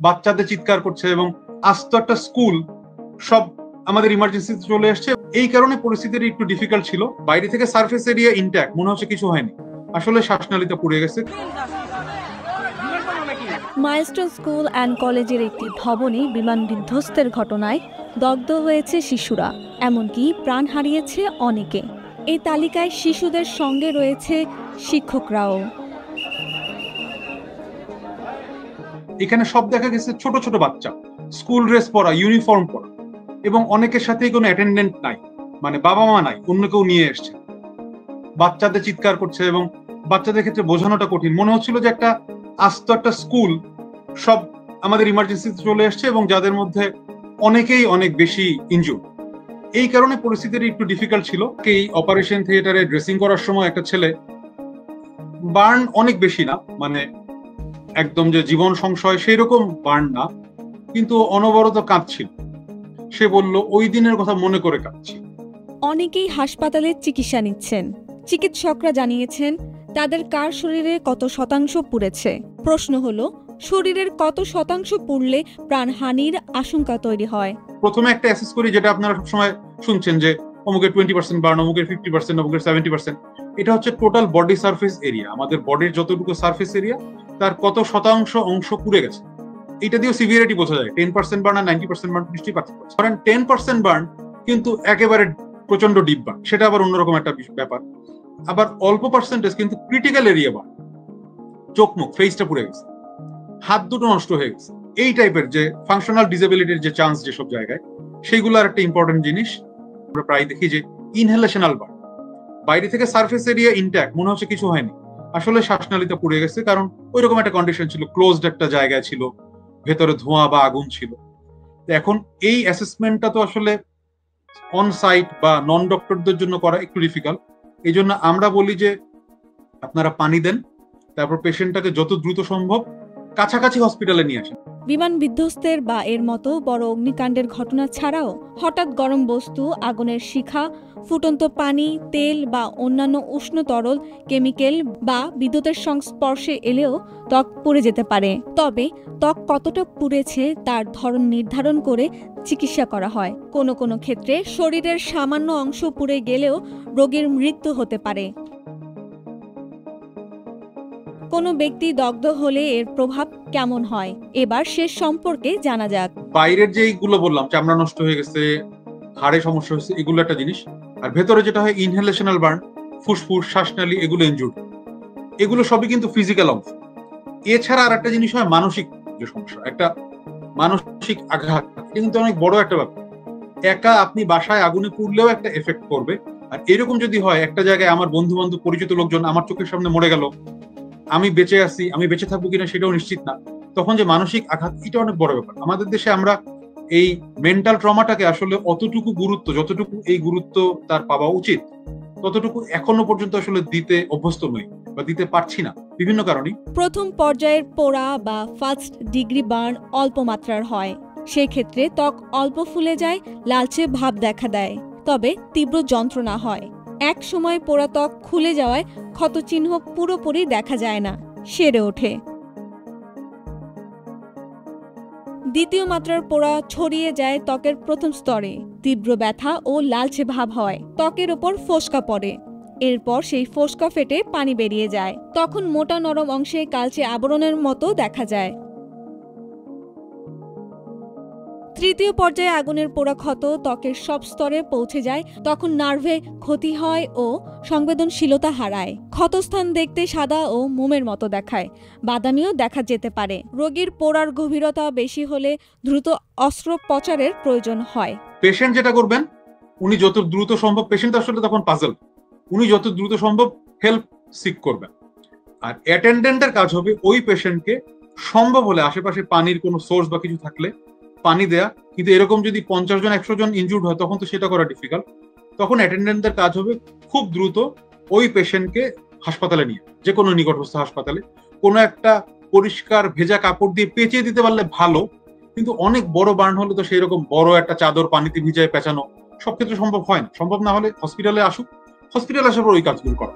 বাচ্চাদের চিৎকার করছে এবং আস্ত একটা স্কুল সব আমাদের ইমার্জেন্সিতে চলে আসছে। এই কারণে পরিস্থিতিটা একটু ডিফিকাল্ট ছিল। বাইরে থেকে সারফেস এরিয়া ইনট্যাক্ট, মনে হচ্ছে কিছু হয়নি, আসলে শ্বাসনালীতে পুড়ে গেছে। মাইলস্টোন স্কুল অ্যান্ড কলেজের একটি ভবনে বিমান বিধ্বস্তের ঘটনায় দগ্ধ হয়েছে শিশুরা, এমনকি প্রাণ হারিয়েছে অনেকে। এই তালিকায় শিশুদের সঙ্গে রয়েছে শিক্ষকরাও। এখানে সব দেখা গেছে ছোট ছোট বাচ্চা, স্কুল ড্রেস পরা, ইউনিফর্ম পরা, এবং অনেকের সাথেই কোনো অ্যাটেন্ডেন্ট নাই, মানে বাবা মা নাই, অন্য কেউ নিয়ে এসছে। বাচ্চাদের চিৎকার করছে এবং বাচ্চাদের ক্ষেত্রে বোঝানোটা কঠিন। মনে হচ্ছিল যে একটা আস্ত একটা স্কুল সব আমাদের ইমার্জেন্সিতে চলে আসছে এবং যাদের মধ্যে অনেকেই অনেক বেশি ইনজুর্ড। এই কারণে পরিস্থিতিটা একটু ডিফিকাল্ট ছিল। এই অপারেশন থিয়েটারে ড্রেসিং করার সময় একটা ছেলে, বার্ন অনেক বেশি না, মানে একদম যে জীবন সংশয় সেই রকম বার্ন না, কিন্তু অনবরত কাঁদছিল। সে বলল ওই দিনের কথা মনে করে কাঁদছি। অনেকেই হাসপাতালে চিকিৎসা নিচ্ছেন। চিকিৎসকরা জানিয়েছেন তাদের কার শরীরে কত শতাংশ পুড়েছে। প্রশ্ন হলো, শরীরের কত শতাংশ পুড়লে প্রাণহানির আশঙ্কা তৈরি হয়? প্রথমে একটা অ্যাসেস করি, যেটা আপনারা সবসময় শুনছেন যে অমুকের 20% বার্ন, অমুকের 50%, অমুকের 70%। এটা হচ্ছে টোটাল বডি সারফেস এরিয়া। আমাদের বডির যতটুকু সারফেস এরিয়া তার কত শতাংশ অংশ পুড়ে গেছে। এটা দিয়েও সিভিয়ারিটি বোঝা যায়। 10% বার্ন আর 90% বার্ন নিশ্চয়ই পার্থক্য আছে। কারণ 10% বার্ন কিন্তু একেবারে প্রচন্ড ডিপ বার্ন, সেটা আবার অন্যরকম একটা ব্যাপার। আবার অল্প পার্সেন্টেজ কিন্তু ক্রিটিক্যাল এরিয়া বার্ন, চোখ মুখ ফেসটা পুড়ে গেছে, হাত দুটো নষ্ট হয়ে গেছে। এই টাইপের যে ফাংশনাল ডিসেবিলিটির যে চান্স যেসব জায়গায়, সেইগুলো আর একটা ইম্পর্টেন্ট জিনিস। আমরা প্রায় দেখি যে ইনহেলেশনাল বার্ন, বাইরে থেকে সারফেস এরিয়া ইনট্যাক্ট, মনে হচ্ছে কিছু হয়নি, আসলে শ্বাসনালীতে পুড়ে গেছে। কারণ ওই রকম একটা কন্ডিশন ছিল, ক্লোজড একটা জায়গায় ছিল, ভেতরে ধোঁয়া বা আগুন ছিল। এখন এই অ্যাসেসমেন্টটা তো আসলে অন সাইট বা নন ডক্টরদের জন্য করা একটু ডিফিকাল্ট। এই জন্য আমরা বলি যে আপনারা পানি দেন, তারপর পেশেন্টটাকে যত দ্রুত সম্ভব কাছাকাছি হসপিটালে নিয়ে আসেন। বিমান বিধ্বস্তের বা এর মতো বড় অগ্নিকাণ্ডের ঘটনা ছাড়াও হঠাৎ গরম বস্তু, আগুনের শিখা, ফুটন্ত পানি, তেল বা অন্যান্য উষ্ণ তরল কেমিক্যাল বা বিদ্যুতের সংস্পর্শে এলেও ত্বক পুড়ে যেতে পারে। তবে ত্বক কতটা পুড়েছে তার ধরন নির্ধারণ করে চিকিৎসা করা হয়। কোনো কোনো ক্ষেত্রে শরীরের সামান্য অংশ পুড়ে গেলেও রোগীর মৃত্যু হতে পারে। কোনো ব্যক্তি দগ্ধ হলে এর প্রভাব কেমন হয়, এবার সে সম্পর্কে জানা যাক। বাইরের যে এইগুলো বললাম, চামড়া নষ্ট হয়ে গেছে, হাড়ে সমস্যা হয়েছে, এগুলো একটা জিনিস। আর ভেতরে যেটা হয় ইনহেলেশনাল বার্ন, ফুসফুস, শ্বাসনালী, এগুলো ইনজুর্ড, এগুলো সবই কিন্তু ফিজিক্যাল অংশ। এছাড়া আর একটা জিনিস হয় মানসিক যে সমস্যা, একটা মানসিক আঘাত, এটা কিন্তু অনেক বড় একটা ব্যাপার। একা আপনি বাসায় আগুনে পুড়লেও একটা এফেক্ট করবে। আর এরকম যদি হয় একটা জায়গায় আমার বন্ধু বান্ধব পরিচিত লোকজন আমার চোখের সামনে মরে গেল, আমি বেঁচে আছি, আমি বেঁচে থাকবো কিনা সেটাও নিশ্চিত না, তখন যে মানসিক আঘাত, এটা অনেক বড় ব্যাপার। আমাদের দেশে আমরা এই মেন্টাল ট্রমাটাকে আসলে অতটুকু গুরুত্ব, যতটুকু এই গুরুত্ব তার পাওয়া উচিত, ততটুকু এখনো পর্যন্ত আসলে দিতে অভ্যস্ত নই বা দিতে পারছি না বিভিন্ন কারণে। প্রথম পর্যায়ের পোড়া বা ফার্স্ট ডিগ্রি বার্ন অল্প মাত্রার হয়। সেই ক্ষেত্রে ত্বক অল্প ফুলে যায়, লালচে ভাব দেখা দেয়, তবে তীব্র যন্ত্রণা হয়। এক সময় পোড়া ত্বক খুলে যাওয়ায় ক্ষতচিহ্ন পুরোপুরি দেখা যায় না, সেরে ওঠে। দ্বিতীয় মাত্রার পোড়া ছড়িয়ে যায় ত্বকের প্রথম স্তরে, তীব্র ব্যথা ও লালচে ভাব হয়, ত্বকের ওপর ফোস্কা পড়ে। এরপর সেই ফোস্কা ফেটে পানি বেরিয়ে যায়, তখন মোটা নরম অংশে কালচে আবরণের মতো দেখা যায়। তৃতীয় পর্যায়ে আগুনের পোড়া ক্ষত ত্বকের সব স্তরে পৌঁছে যায়, তখন নার্ভে ক্ষতি হয় ও সংবেদনশীলতা হারায়। ক্ষতস্থান দেখতে সাদা ও মোমের মতো দেখায়, বাদামিও দেখা যেতে পারে। রোগীর পোড়ার গভীরতা বেশি হলে দ্রুত অস্ত্রোপচারের প্রয়োজন হয়। পেশেন্ট যেটা করবেন, উনি যত দ্রুত সম্ভব, পেশেন্ট আসলে তখন পাজল, উনি যত দ্রুত সম্ভব হেল্প সিক করবেন। আর অ্যাটেন্ডেন্টের কাজ হবে ওই পেশেন্টকে সম্ভব হলে আশেপাশে পানির কোনো সোর্স বা কিছু থাকলে পানি দেয়া। কিন্তু এরকম যদি 50 জন 100 জন ইনজুর্ড হয়, তখন তো সেটা করা ডিফিকাল্ট। তখন অ্যাটেন্ডেন্টদের কাজ হবে খুব দ্রুত ওই পেশেন্টকে হাসপাতালে নিয়ে, যে কোনো নিকটস্থ হাসপাতালে কোনো একটা পরিষ্কার ভেজা কাপড় দিয়ে পেঁচিয়ে দিতে পারলে ভালো। কিন্তু অনেক বড় বার্ন হলে তো সেই রকম বড় একটা চাদর পানিতে ভিজায় পেঁচানো সব ক্ষেত্রে সম্ভব হয় না। সম্ভব না হলে হসপিটালে আসুক, হসপিটালে আসার পর ওই কাজগুলো করা।